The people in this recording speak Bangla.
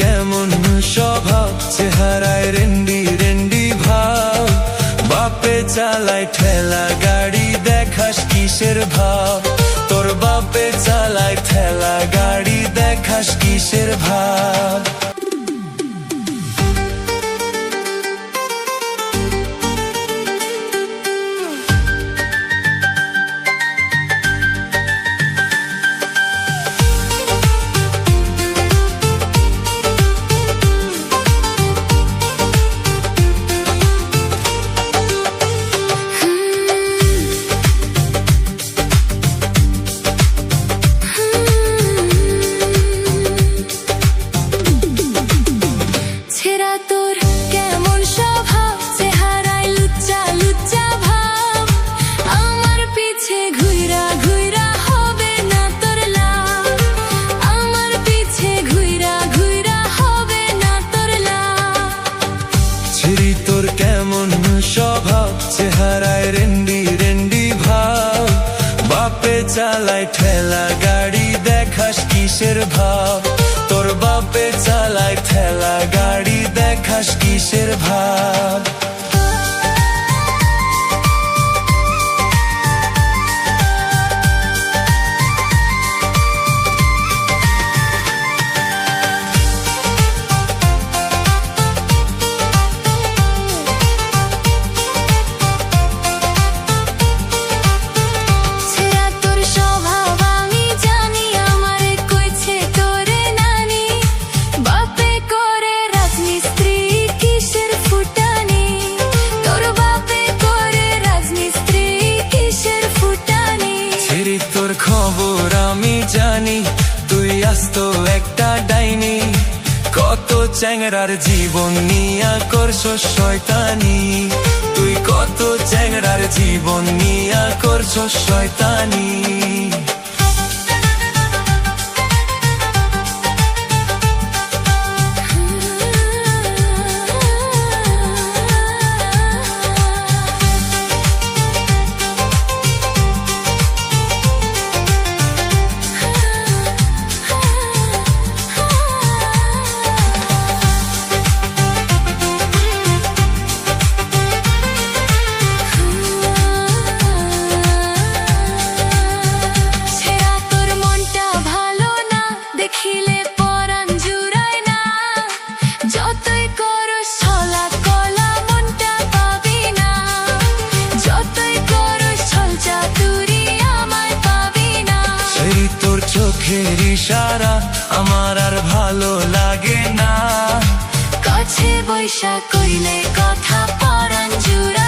কেমন স্বভাব, চেহারায় রেন্ডি রেন্ডি ভাব, বাপে চালায় ঠেলা গাড়ি, দেখাস কিসের ভাব। তোর বাপে চালায় ঠেলা গাড়ি, দেখাস কিসের ভাব। তোর কেমন স্বভাব, চেহারায় রেন্ডি রেন্ডি ভাব, বাপে চালায় ঠেলা গাড়ি, দেখাস কিসের ভাব। তোর বাপে চালায় ঠেলা গাড়ি, দেখাস কিসের ভাব। তোর খবর আমি জানি, তুই আস্ত একটা ডাইনি, কত চ্যাংরার জীবন নিয়া করছো শয়তানি। তুই কত চ্যাংরার জীবন নিয়া করছো শয়তানি। চোখের ইশারা আমার আর ভালো লাগে না, কাছে বৈশা কইলে কথা পরাণ জুড়া।